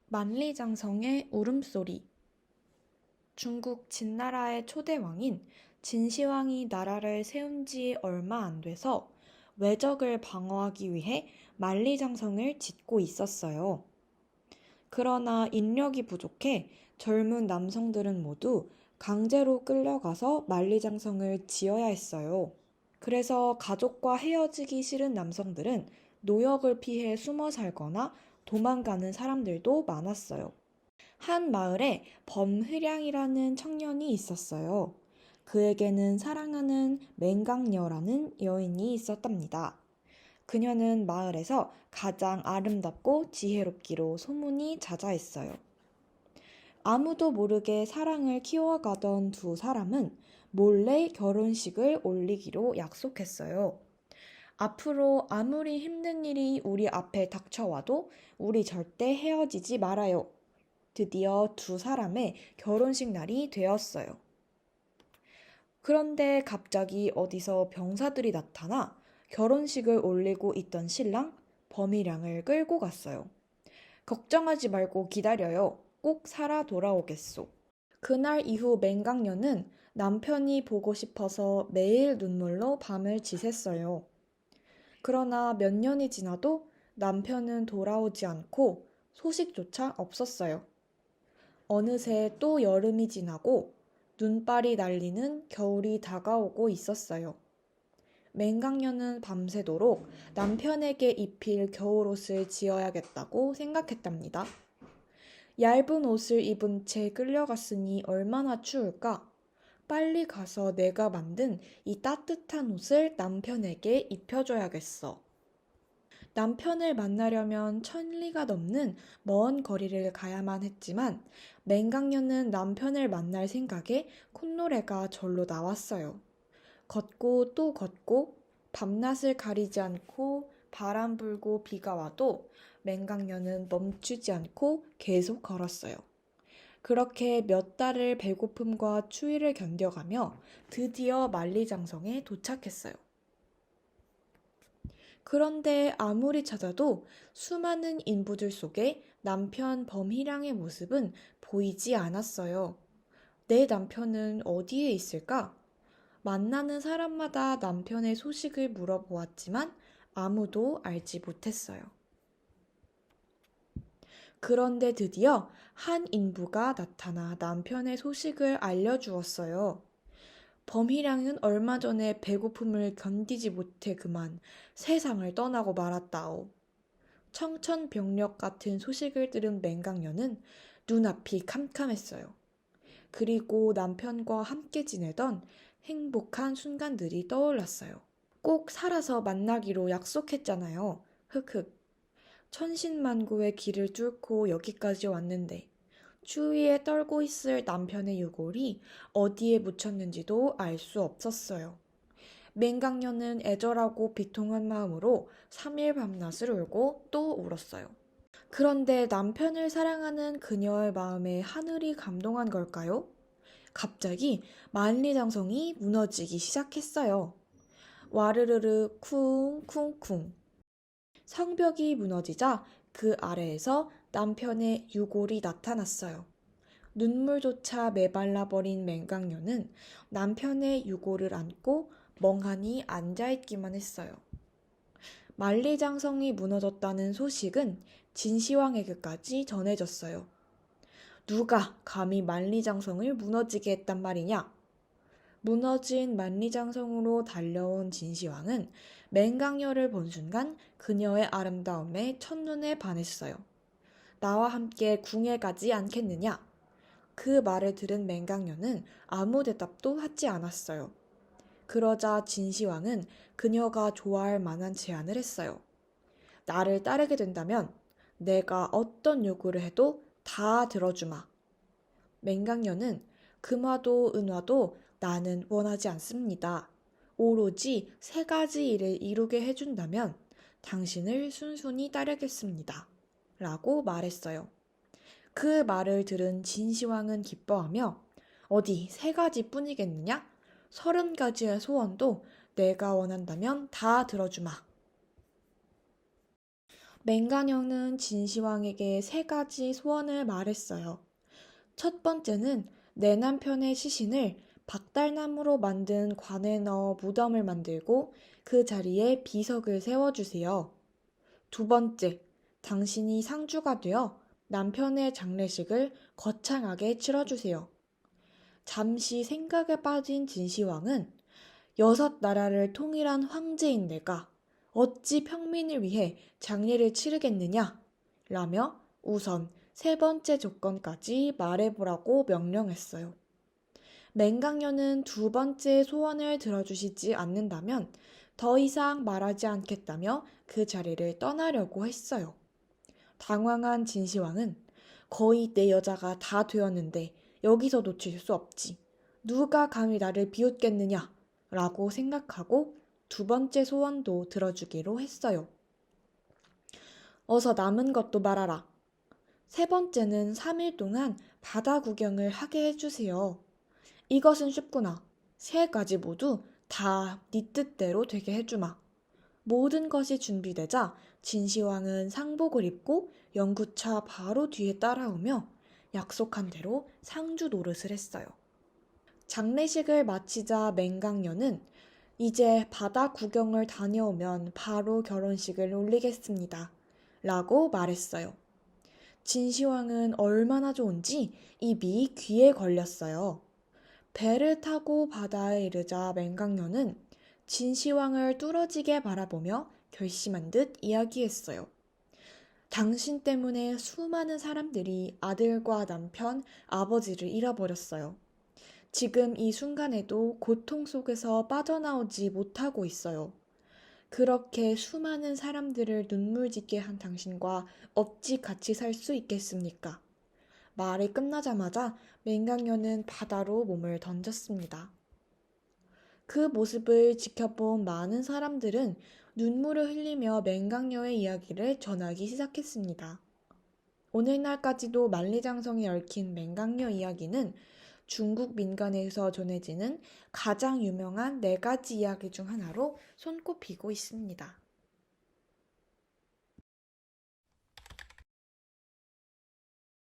만리장성의 울음소리. 중국 진나라의 초대왕인 진시황이 나라를 세운 지 얼마 안 돼서 외적을 방어하기 위해 만리장성을 짓고 있었어요. 그러나 인력이 부족해 젊은 남성들은 모두 강제로 끌려가서 만리장성을 지어야 했어요. 그래서 가족과 헤어지기 싫은 남성들은 노역을 피해 숨어 살거나 도망가는 사람들도 많았어요. 한 마을에 범흐량이라는 청년이 있었어요. 그에게는 사랑하는 맹강녀라는 여인이 있었답니다. 그녀는 마을에서 가장 아름답고 지혜롭기로 소문이 자자했어요. 아무도 모르게 사랑을 키워가던 두 사람은 몰래 결혼식을 올리기로 약속했어요. 앞으로 아무리 힘든 일이 우리 앞에 닥쳐와도 우리 절대 헤어지지 말아요. 드디어 두 사람의 결혼식 날이 되었어요. 그런데 갑자기 어디서 병사들이 나타나 결혼식을 올리고 있던 신랑 범이량을 끌고 갔어요. 걱정하지 말고 기다려요. 꼭 살아 돌아오겠소. 그날 이후 맹강녀는 남편이 보고 싶어서 매일 눈물로 밤을 지샜어요. 그러나 몇 년이 지나도 남편은 돌아오지 않고 소식조차 없었어요. 어느새 또 여름이 지나고 눈발이 날리는 겨울이 다가오고 있었어요. 맹강녀는 밤새도록 남편에게 입힐 겨울옷을 지어야겠다고 생각했답니다. 얇은 옷을 입은 채 끌려갔으니 얼마나 추울까? 빨리 가서 내가 만든 이 따뜻한 옷을 남편에게 입혀줘야겠어. 남편을 만나려면 1000리가 넘는 먼 거리를 가야만 했지만 맹강녀는 남편을 만날 생각에 콧노래가 절로 나왔어요. 걷고 또 걷고 밤낮을 가리지 않고 바람 불고 비가 와도 맹강녀는 멈추지 않고 계속 걸었어요. 그렇게 몇 달을 배고픔과 추위를 견뎌가며 드디어 만리장성에 도착했어요. 그런데 아무리 찾아도 수많은 인부들 속에 남편 범희량의 모습은 보이지 않았어요. 내 남편은 어디에 있을까? 만나는 사람마다 남편의 소식을 물어보았지만 아무도 알지 못했어요. 그런데 드디어 한 인부가 나타나 남편의 소식을 알려주었어요. 범희량은 얼마 전에 배고픔을 견디지 못해 그만 세상을 떠나고 말았다오. 청천벽력 같은 소식을 들은 맹강녀는 눈앞이 캄캄했어요. 그리고 남편과 함께 지내던 행복한 순간들이 떠올랐어요. 꼭 살아서 만나기로 약속했잖아요. 흑흑. 천신만고의 길을 뚫고 여기까지 왔는데 추위에 떨고 있을 남편의 유골이 어디에 묻혔는지도 알 수 없었어요. 맹강녀는 애절하고 비통한 마음으로 3일 밤낮을 울고 또 울었어요. 그런데 남편을 사랑하는 그녀의 마음에 하늘이 감동한 걸까요? 갑자기 만리장성이 무너지기 시작했어요. 와르르르 쿵쿵쿵. 성벽이 무너지자 그 아래에서 남편의 유골이 나타났어요. 눈물조차 메발라버린 맹강녀는 남편의 유골을 안고 멍하니 앉아있기만 했어요. 만리장성이 무너졌다는 소식은 진시황에게까지 전해졌어요. 누가 감히 만리장성을 무너지게 했단 말이냐? 무너진 만리장성으로 달려온 진시황은 맹강녀를 본 순간 그녀의 아름다움에 첫눈에 반했어요. 나와 함께 궁에 가지 않겠느냐? 그 말을 들은 맹강녀는 아무 대답도 하지 않았어요. 그러자 진시황은 그녀가 좋아할 만한 제안을 했어요. 나를 따르게 된다면 내가 어떤 요구를 해도 다 들어주마. 맹강녀는 금화도 은화도 나는 원하지 않습니다. 오로지 3가지 일을 이루게 해준다면 당신을 순순히 따르겠습니다. 라고 말했어요. 그 말을 들은 진시황은 기뻐하며 어디 3가지 뿐이겠느냐? 30가지의 소원도 내가 원한다면 다 들어주마. 맹간녀는 진시황에게 세 가지 소원을 말했어요. 첫 번째는 내 남편의 시신을 박달나무로 만든 관에 넣어 무덤을 만들고 그 자리에 비석을 세워주세요. 두 번째, 당신이 상주가 되어 남편의 장례식을 거창하게 치러주세요. 잠시 생각에 빠진 진시황은 여섯 나라를 통일한 황제인 내가 어찌 평민을 위해 장례를 치르겠느냐? 라며 우선 세 번째 조건까지 말해보라고 명령했어요. 맹강녀는 두 번째 소원을 들어주시지 않는다면 더 이상 말하지 않겠다며 그 자리를 떠나려고 했어요. 당황한 진시황은 거의 내 여자가 다 되었는데 여기서 놓칠 수 없지. 누가 감히 나를 비웃겠느냐? 라고 생각하고 두 번째 소원도 들어주기로 했어요. 어서 남은 것도 말하라. 세 번째는 3일 동안 바다 구경을 하게 해주세요. 이것은 쉽구나. 세 가지 모두 다 네 뜻대로 되게 해주마. 모든 것이 준비되자 진시황은 상복을 입고 연구차 바로 뒤에 따라오며 약속한 대로 상주 노릇을 했어요. 장례식을 마치자 맹강녀는 이제 바다 구경을 다녀오면 바로 결혼식을 올리겠습니다. 라고 말했어요. 진시황은 얼마나 좋은지 입이 귀에 걸렸어요. 배를 타고 바다에 이르자 맹강녀는 진시황을 뚫어지게 바라보며 결심한 듯 이야기했어요. 당신 때문에 수많은 사람들이 아들과 남편, 아버지를 잃어버렸어요. 지금 이 순간에도 고통 속에서 빠져나오지 못하고 있어요. 그렇게 수많은 사람들을 눈물 짓게 한 당신과 어찌 같이 살 수 있겠습니까? 말이 끝나자마자 맹강녀는 바다로 몸을 던졌습니다. 그 모습을 지켜본 많은 사람들은 눈물을 흘리며 맹강녀의 이야기를 전하기 시작했습니다. 오늘날까지도 만리장성에 얽힌 맹강녀 이야기는 중국 민간에서 전해지는 가장 유명한 4가지 이야기 중 하나로 손꼽히고 있습니다.